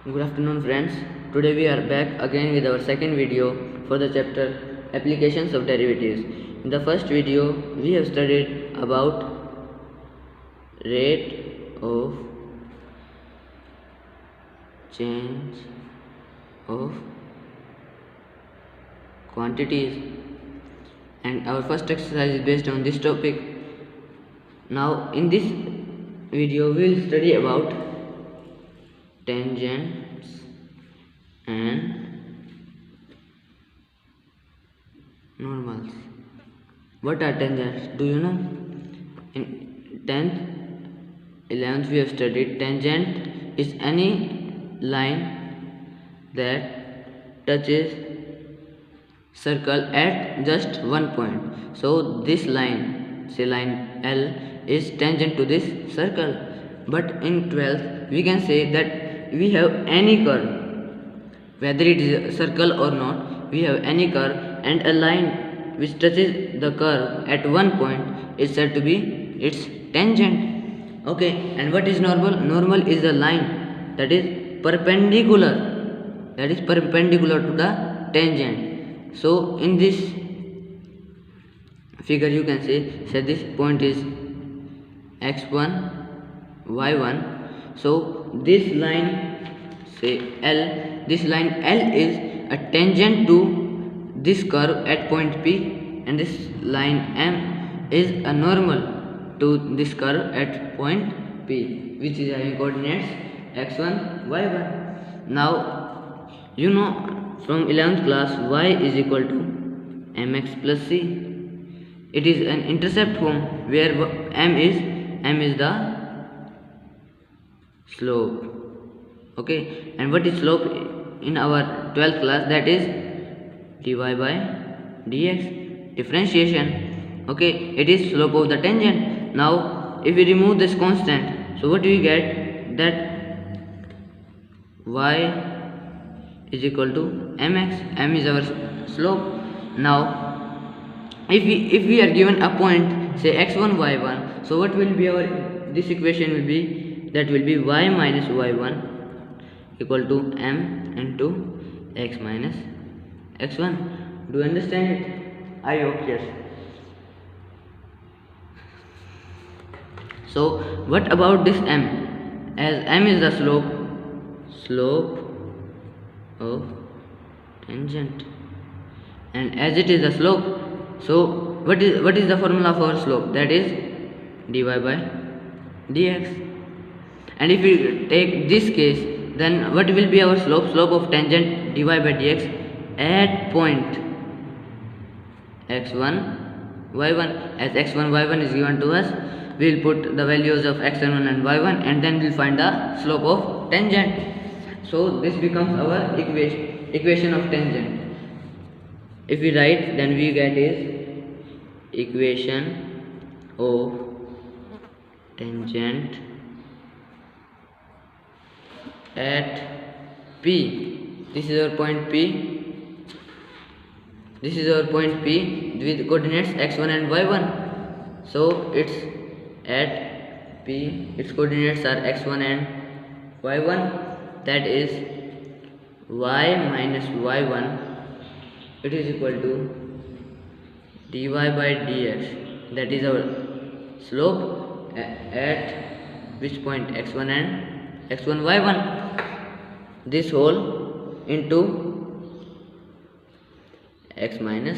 Good afternoon friends. Today we are back again with our second video for the chapter Applications of Derivatives. In the first video we have studied about rate of change of quantities, and our first exercise is based on this topic. Now in this video we will study about tangents and normals. What are tangents? Do you know? In 10th, 11th we have studied tangent is any line that touches circle at just one point. So this line, say line L, is tangent to this circle. But in 12th we can say that we have any curve, whether it is a circle or not, we have any curve, and a line which touches the curve at one point is said to be its tangent. Okay, and what is normal? Normal is a line that is perpendicular to the tangent. So in this figure you can say this point is x1 y1. So this line, say L, this line L is a tangent to this curve at point P, and this line M is a normal to this curve at point P, which is having coordinates x1 y1. Now you know from 11th class y is equal to mx plus c. It is an intercept form where m is the slope. Okay, and what is slope in our 12th class? That is dy by dx, differentiation. Okay, it is slope of the tangent. Now if we remove this constant, so what do we get? That y is equal to mx. M is our slope. Now if we are given a point, say x1 y1, so what will be our, this equation will be, that will be y minus y1 equal to m into x minus x1. Do you understand it? I hope yes. So what about this m? As m is the slope of tangent, and as it is the slope, so what is the formula for slope? That is dy by dx. And if we take this case, then what will be our slope? Slope of tangent dy by dx at point x1 y1. As x1 y1 is given to us, we will put the values of x1 and y1, and then we will find the slope of tangent. So this becomes our equation of tangent. If we write, then we get is equation of tangent at P. This is our point P. This is our point P with coordinates x1 and y1. So it's at P. Its coordinates are x1 and y1. That is y minus y1. It is equal to dy by dx. That is our slope at which point? x1 and x1 y1. This whole into x minus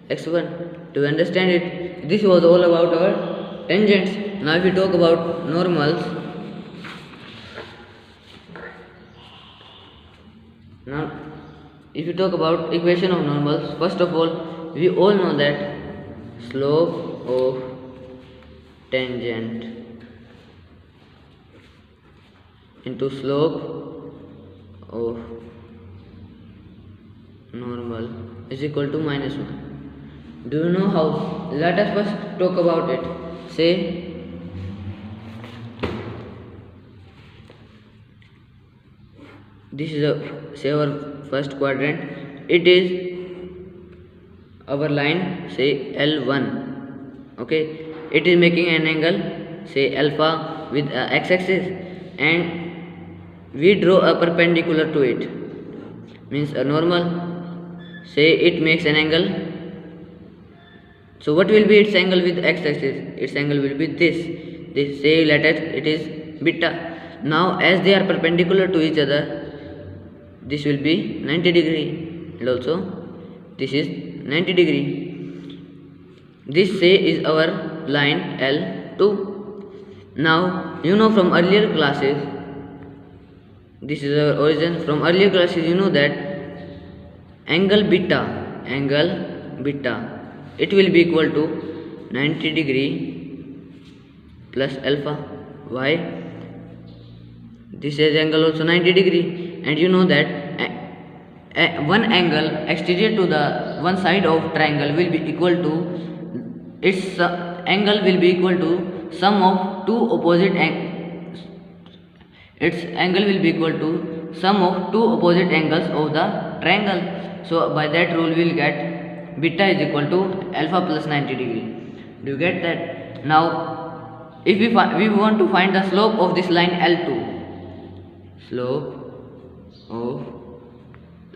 x1. To understand it, this was all about our tangents. Now if we talk about normals, now if you talk about equation of normals, first of all we all know that slope of tangent into slope of normal is equal to minus 1. Do you know how? Let us first talk about it. Say this is say our first quadrant. It is our line, say L1. Okay, it is making an angle, say alpha, with x-axis, and we draw a perpendicular to it, means a normal. Say it makes an angle. So what will be its angle with x-axis? Its angle will be this. Say let it is beta. Now as they are perpendicular to each other, this will be 90 degree, and also this is 90 degree. This say is our line L2. Now you know from earlier classes, this is our origin. From earlier classes you know that angle beta, it will be equal to 90 degree plus alpha. Why? This is angle also 90 degree, and you know that one angle exterior to the one side of triangle will be equal to its angle will be equal to sum of two opposite its angle will be equal to sum of two opposite angles of the triangle. So by that rule we will get beta is equal to alpha plus 90 degree. Do you get that? Now if we want to find the slope of this line L2, slope of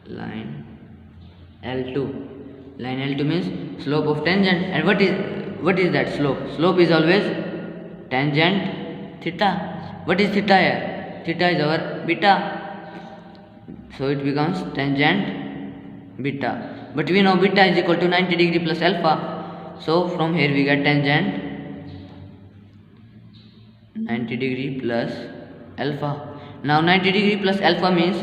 line L2, line L2 means slope of tangent. And what is that slope? Slope is always tangent theta. What is theta here? Theta is our beta, so it becomes tangent beta. But we know beta is equal to 90 degree plus alpha, so from here we get tangent 90 degree plus alpha. Now 90 degree plus alpha means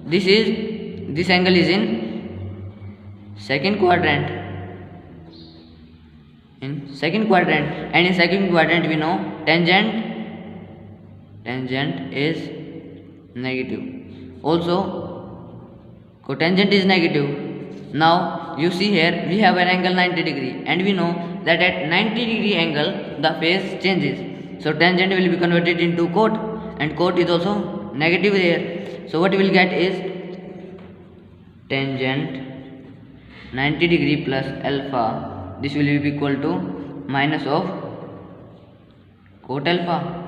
this angle is in second quadrant. And in second quadrant we know tangent is negative. Also cotangent is negative. Now you see here we have an angle 90 degree, and we know that at 90 degree angle the phase changes. So tangent will be converted into cot, and cot is also negative here. So what we will get is tangent 90 degree plus alpha. This will be equal to minus of cot alpha.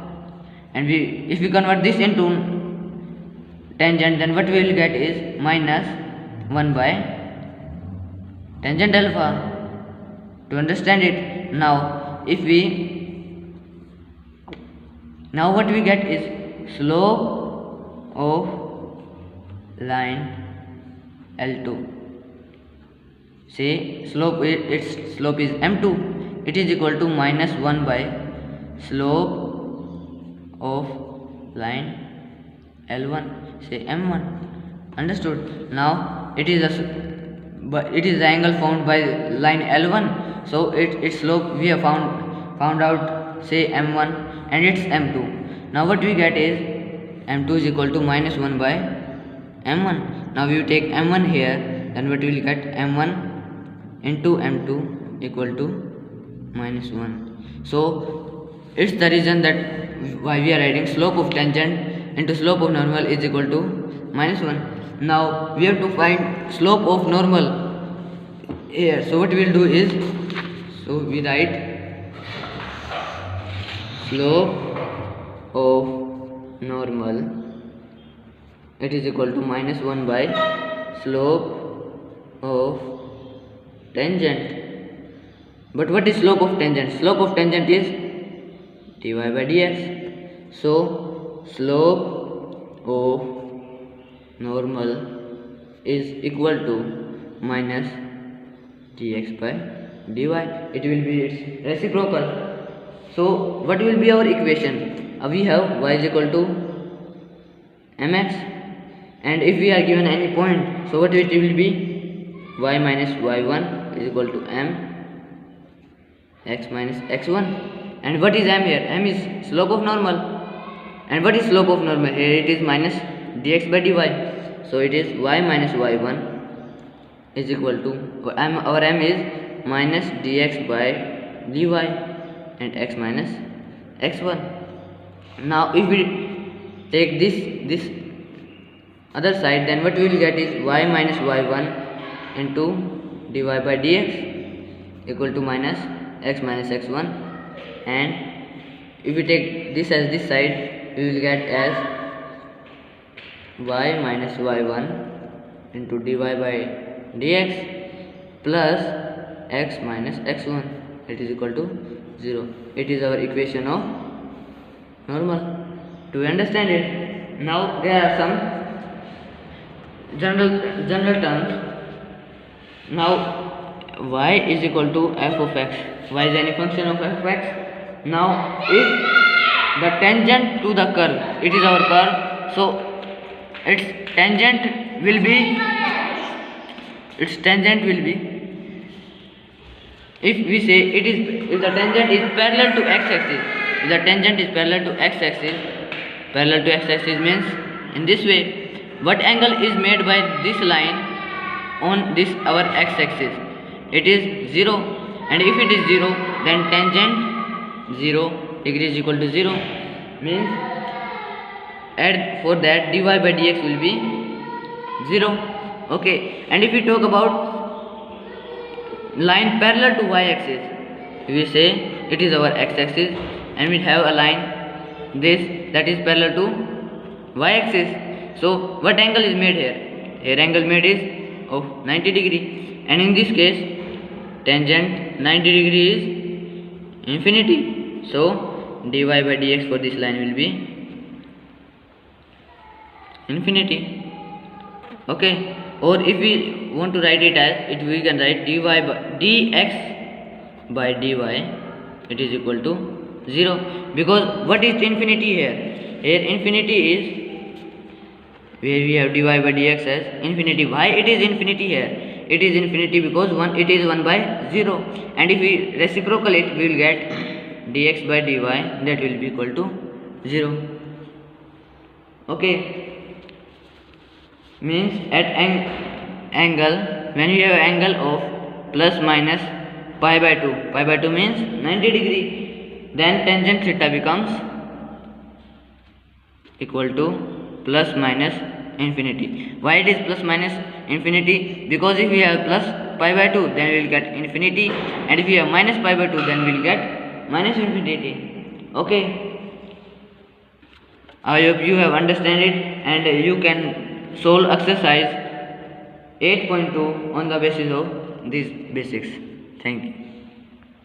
And if we convert this into tangent, then what we will get is minus 1 by tangent alpha. To understand it, now what we get is slope of line L2. Say its slope is m2. It is equal to minus 1 by slope of line L1, say m1. Understood? Now it is the angle formed by line L1, so its slope we have found out, say m1, and it's m2. Now what we get is m2 is equal to minus 1 by m1. Now we take m1 here, then what we will get m1 into m2 equal to minus 1. So it's the reason that why we are writing slope of tangent into slope of normal is equal to minus 1. Now we have to find slope of normal here. So what we will do is, so we write slope of normal, it is equal to minus 1 by slope of tangent. But what is slope of tangent? Slope of tangent is dy by dx. So slope of normal is equal to minus dx by dy. It will be its reciprocal. So what will be our equation? We have y is equal to mx, and if we are given any point, so what it will be? Y minus y1 is equal to m x minus x1. And what is m here? M is slope of normal. And what is slope of normal? Here it is minus dx by dy. So it is y minus y1 is equal to our m is minus dx by dy and x minus x1. Now if we take this other side, then what we will get is y minus y1 into dy by dx equal to minus x minus x1. And if we take this as this side, we will get as y minus y1 into dy by dx plus x minus x1, it is equal to 0. It is our equation of normal. To understand it, now there are some general terms. Now y is equal to f of x. Y is any function of f of x. Now if the tangent to the curve, it is our curve, so its tangent will be if we say if the tangent is parallel to x-axis, parallel to x-axis means in this way, what angle is made by this line on this our x-axis? It is 0, and if it is 0, then tangent 0 degree is equal to 0, means for that dy by dx will be 0. Okay, and if we talk about line parallel to y-axis, we say it is our x-axis, and we have a line that is parallel to y-axis. So what angle is made here? Here angle made is of 90 degree, and in this case tangent 90 degree is infinity. So dy by dx for this line will be infinity. Okay, or if we want to write it as we can write dy by dx by dy, it is equal to 0, because what is infinity here? Here infinity is where we have dy by dx as infinity. Why it is infinity here? It is infinity because it is 1 by 0, and if we reciprocal it, we will get dx by dy, that will be equal to 0. Okay, means at angle, when you have angle of plus minus pi by 2 means 90 degree, then tangent theta becomes equal to plus minus infinity. Why it is plus minus infinity? Because if we have plus pi by 2, then we will get infinity, and if we have minus pi by 2, then we will get minus infinity. Okay, I hope you have understand it, and you can solve exercise 8.2 on the basis of these basics. Thank you.